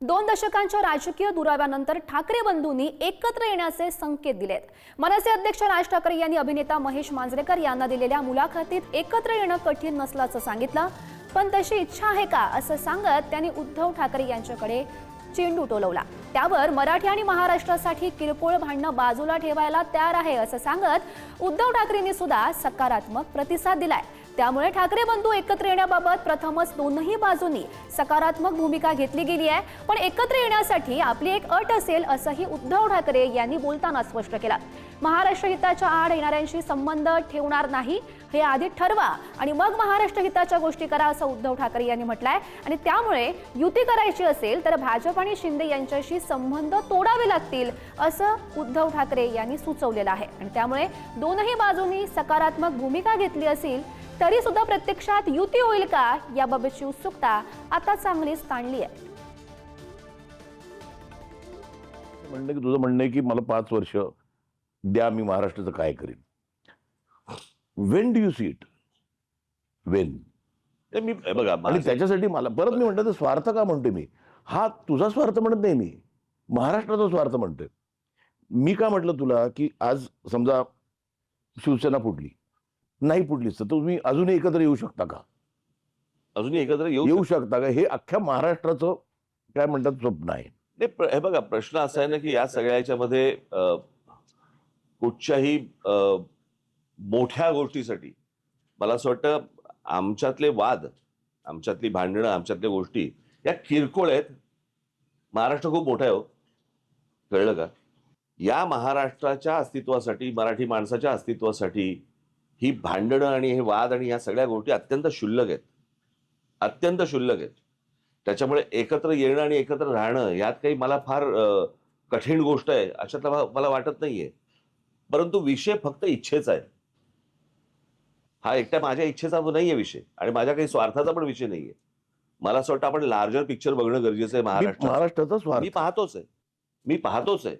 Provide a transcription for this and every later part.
2 दशकांच्या राजकीय दुराव्यानंतर ठाकरे बंधूंनी एकत्र येण्याचे संकेत दिलेत। मनसे अध्यक्ष राज ठाकरे यांनी अभिनेता महेश मांजरेकर यांना दिलेल्या मुलाखतीत एकत्र येणं कठीण नसल्याचं सांगितलं, पण तशी इच्छा आहे का असं सांगत त्यांनी उद्धव ठाकरे यांच्याकडे चेंडू टोलवला। त्यावर मराठी आणि महाराष्ट्रासाठी किरकोळ भांडणं बाजूला ठेवायला तयार आहे असं सांगत उद्धव ठाकरेंनी सुद्धा सकारात्मक प्रतिसाद दिलाय। त्यामुळे ठाकरे बंधू एकत्र येण्याबाबत प्रथमच दोनही बाजूंनी सकारात्मक भूमिका घेतली गेली आहे, पण एकत्र येण्यासाठी आपली एक अट असेल असंही उद्धव ठाकरे यांनी बोलताना स्पष्ट केलं। महाराष्ट्र हिताच्या आड येणाऱ्यांशी संबंध ठेवणार नाही हे आधी ठरवा आणि मग महाराष्ट्र हिताच्या गोष्टी करा असं उद्धव ठाकरे यांनी म्हटलंय। आणि त्यामुळे युती करायची असेल तर भाजप आणि शिंदे यांच्याशी संबंध तोडावे लागतील असं उद्धव ठाकरे यांनी सुचवलेलं आहे। आणि त्यामुळे दोनही बाजूंनी सकारात्मक भूमिका घेतली असेल तरी सुद्धा प्रत्यक्षात युती होईल का याबाबतची उत्सुकता आता चांगलीच ताणली आहे। तुझं म्हणणं आहे की मला 5 वर्ष द्या, मी महाराष्ट्राचं काय करीन। When do you see it? When मी बघा, आणि त्याच्यासाठी मला परत मी म्हणतो स्वार्थ का म्हणतोय मी? हा तुझा स्वार्थ म्हणत नाही, मी महाराष्ट्राचा स्वार्थ म्हणतोय। मी का म्हटलं तुला की आज समजा शिवसेना फुटली, नाही फुटलीच तर तुम्ही अजूनही एकत्र येऊ शकता का? अजूनही एकत्र येऊ शकता का? हे अख्ख्या महाराष्ट्राचं काय म्हणतात स्वप्न आहे। हे बघा, प्रश्न असा आहे ना की या सगळ्याच्या मध्ये कुठच्याही मोठ्या गोष्टीसाठी मला असं वाटतं आमच्यातले वाद, आमच्यातली भांडणं, आमच्यातल्या गोष्टी या किरकोळ आहेत। महाराष्ट्र खूप मोठा आहे हो, कळलं का? या महाराष्ट्राच्या अस्तित्वासाठी, मराठी माणसाच्या अस्तित्वासाठी ही भांडणं आणि हे वाद आणि या सगळ्या गोष्टी अत्यंत क्षुल्लक आहेत, अत्यंत क्षुल्लक आहेत। त्याच्यामुळे एकत्र येणं आणि एकत्र राहणं यात काही मला फार कठीण गोष्ट आहे अशातला मला वाटत नाहीये। परंतु विषय फक्त इच्छेचा आहे, हा एकट्या माझ्या इच्छेचा नाहीये विषय आणि माझ्या काही स्वार्थाचा पण विषय नाहीये। मला असं वाटतं आपण लार्जर पिक्चर बघणं गरजेचं आहे। महाराष्ट्राचा स्वार्थ मी पाहतोच आहे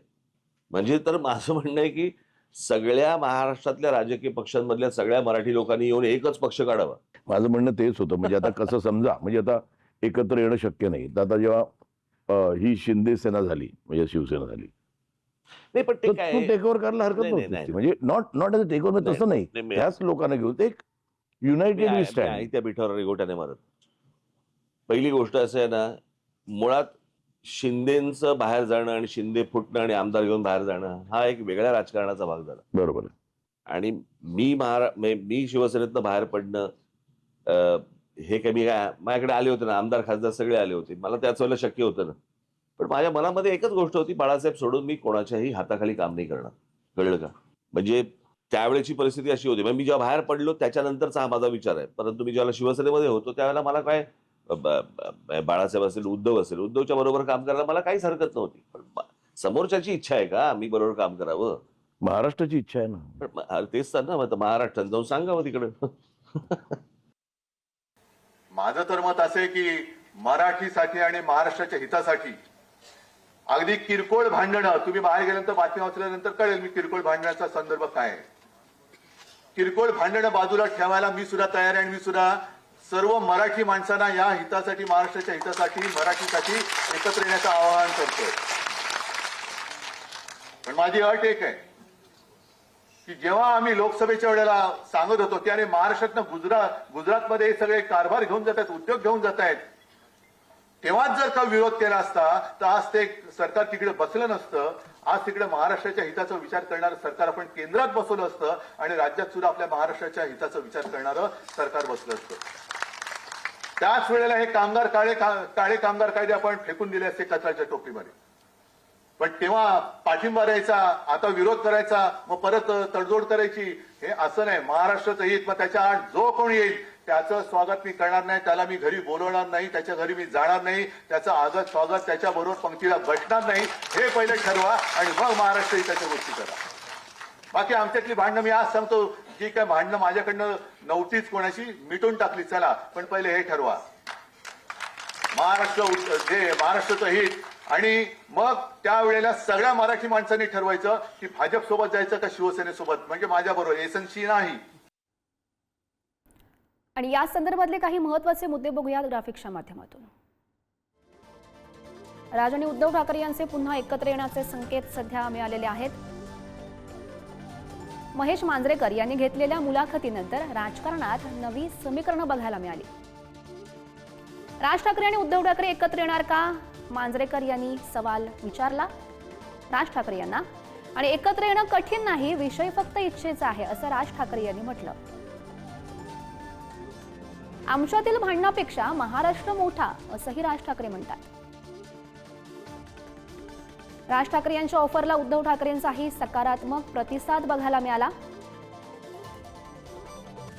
म्हणजे तर माझं म्हणणं आहे की सगळ्या महाराष्ट्रातल्या राजकीय पक्षांमधल्या सगळ्या मराठी लोकांनी येऊन एकच पक्ष काढावा। माझं म्हणणं तेच होतं। म्हणजे आता कसं समजा, म्हणजे आता एकत्र येणं शक्य नाही, तर आता जेव्हा ही शिंदे सेना झाली म्हणजे शिवसेना झाली, नाही पण ते काय टेक ओव्हर करायला हरकत नव्हती, म्हणजे नॉट एज टेक ओव्हर, तसं नाही, त्याच लोकांना घेऊन एक युनायटेड वी स्टँड। त्या पिठावर रेगोट्याने मारत। पहिली गोष्ट असं आहे ना, मुळात शिंदेचं बाहेर जाणं आणि शिंदे फुटणं आणि आमदार घेऊन बाहेर जाणं हा एक वेगळ्या राजकारणाचा भाग झाला। बरोबर आहे। आणि मी शिवसेनेतनं बाहेर पडणं हे काही माझ्याकडे आले होते ना, आमदार खासदार सगळे आले होते, मला त्याच वेळेला शक्य होतं ना। पण माझ्या मनामध्ये एकच गोष्ट होती, बाळासाहेब सोडून मी कोणाच्याही हाताखाली काम नाही करणार, कळलं का? म्हणजे त्यावेळेची परिस्थिती अशी होती। मी जेव्हा बाहेर पडलो त्याच्यानंतरचा हा माझा विचार आहे। परंतु मी जेव्हा शिवसेनेमध्ये होतो त्यावेळेला मला काय बाळासाहेब असेल, उद्धव असेल, उद्धवच्या बरोबर काम करायला मला काहीच हरकत नव्हती। पण समोरच्याची इच्छा आहे का मी बरोबर काम करावं? महाराष्ट्राची इच्छा आहे ना। पण तेच तर ना, महाराष्ट्रात जाऊन सांगावं तिकडे। माझं तर मत असे की मराठीसाठी आणि महाराष्ट्राच्या हितासाठी अगदी किरकोळ भांडणं, तुम्ही बाहेर गेल्यानंतर बातमी वाचल्यानंतर कळेल मी किरकोळ भांडण्याचा संदर्भ काय आहे। किरकोळ भांडणं बाजूला ठेवायला मी सुद्धा तयार आहे आणि मी सुद्धा सर्व मराठी माणसांना या हितासाठी, महाराष्ट्राच्या हितासाठी, मराठीसाठी एकत्र येण्याचं आवाहन करतोय। पण माझी अट एक आहे की जेव्हा आम्ही लोकसभेच्या वेळेला सांगत होतो की अरे महाराष्ट्रातनं गुजरातमध्ये सगळे कारभार घेऊन जात आहेत, उद्योग घेऊन जात आहेत, तेव्हाच जर का विरोध केला असता तर आज ते सरकार तिकडे बसलं नसतं। आज तिकडे महाराष्ट्राच्या हिताचा विचार करणारं सरकार आपण केंद्रात बसवलं असतं आणि राज्यात सुद्धा आपल्या महाराष्ट्राच्या हिताचा विचार करणारं सरकार बसलं असतं। त्याच वेळेला हे काळे कामगार कायदे आपण फेकून दिले असते कचऱ्याच्या टोपलीमध्ये। पण तेव्हा पाठिंबा द्यायचा, आता विरोध करायचा, मग परत तडजोड करायची, हे असं नाही। महाराष्ट्राचं हित, मग त्याच्या आड जो कोण येईल त्याचं स्वागत मी करणार नाही, त्याला मी घरी बोलवणार नाही, त्याच्या घरी मी जाणार नाही, त्याचं आगत स्वागत त्याच्याबरोबर पंक्तीला बसणार नाही, हे पहिले ठरवा आणि मग महाराष्ट्र हिताच्या गोष्टी करा। बाकी आमच्यातली भांडणं मी आज सांगतो, जी काय भांडणं माझ्याकडनं नव्हतीच कोणाशी, मिटून टाकली, चला, पण पहिले हे ठरवा महाराष्ट्राचं हित। आणि मग त्यावेळेला सगळ्या मराठी माणसांनी ठरवायचं की भाजप सोबत जायचं का शिवसेनेसोबत, म्हणजे माझ्याबरोबर एसएनसी नाही। आणि या संदर्भातले काही महत्त्वाचे मुद्दे बघूया ग्राफिक्सच्या माध्यमातून। राज आणि उद्धव ठाकरे यांचे पुन्हा एकत्र येण्याचे संकेत सध्या मिळालेले आहेत. महेश मांजरेकर यांनी घेतलेल्या मुलाखतीनंतर राजकारणात नवी समीकरणं बघायला मिळाली. राज ठाकरे आणि उद्धव ठाकरे एकत्र येणार का? मांजरेकर यांनी सवाल विचारला राज ठाकरे यांना. आणि एकत्र येणं कठीण नाही, विषय फक्त इच्छेचा आहे असं राज ठाकरे यांनी म्हटलं. आमच्यातील भांडणापेक्षा महाराष्ट्र मोठा असंही राज ठाकरे म्हणतात. राज ठाकरे यांच्या ऑफरला उद्धव ठाकरेंचाही सकारात्मक प्रतिसाद बघायला मिळाला.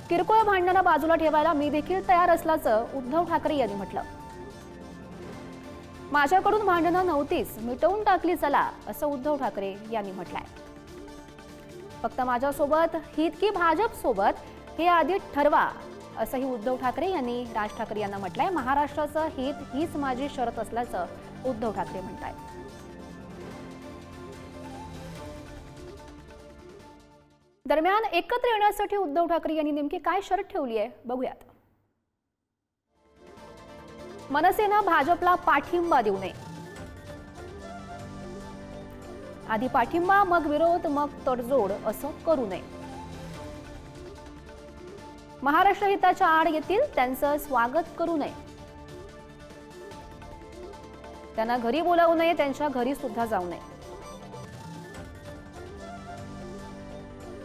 किरकोळ भांडणं बाजूला ठेवायला मी देखील तयार असल्याचं उद्धव ठाकरे यांनी म्हटलं. माझ्याकडून भांडणं नव्हतीच, मिटवून टाकली चला असं उद्धव ठाकरे यांनी म्हटलंय. फक्त माझ्यासोबत हित की भाजप सोबत हे आधी ठरवा असंही उद्धव ठाकरे यांनी राज ठाकरे यांना म्हटलंय. महाराष्ट्राचं हित हीच माझी शर्त असल्याचं उद्धव ठाकरे म्हणतायत. दरम्यान एकत्र येण्यासाठी उद्धव ठाकरे यांनी नेमकी काय शर्त ठेवली आहे बघूयात. मनसेनं भाजपला पाठिंबा देऊ नये. आधी पाठिंबा, मग विरोध, मग तडजोड असं करू नये. महाराष्ट्र हिताच्या आड येतील त्यांचं स्वागत करू नये. त्यांना घरी बोलावू नये, त्यांच्या घरी सुद्धा जाऊ नये.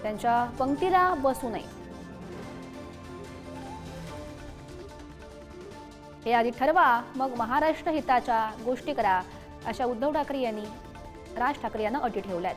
त्यांच्या पंक्तीला बसू नये. हे आधी ठरवा, मग महाराष्ट्र हिताच्या गोष्टी करा अशा उद्धव ठाकरे यांनी राज ठाकरे यांना अटी ठेवल्यात.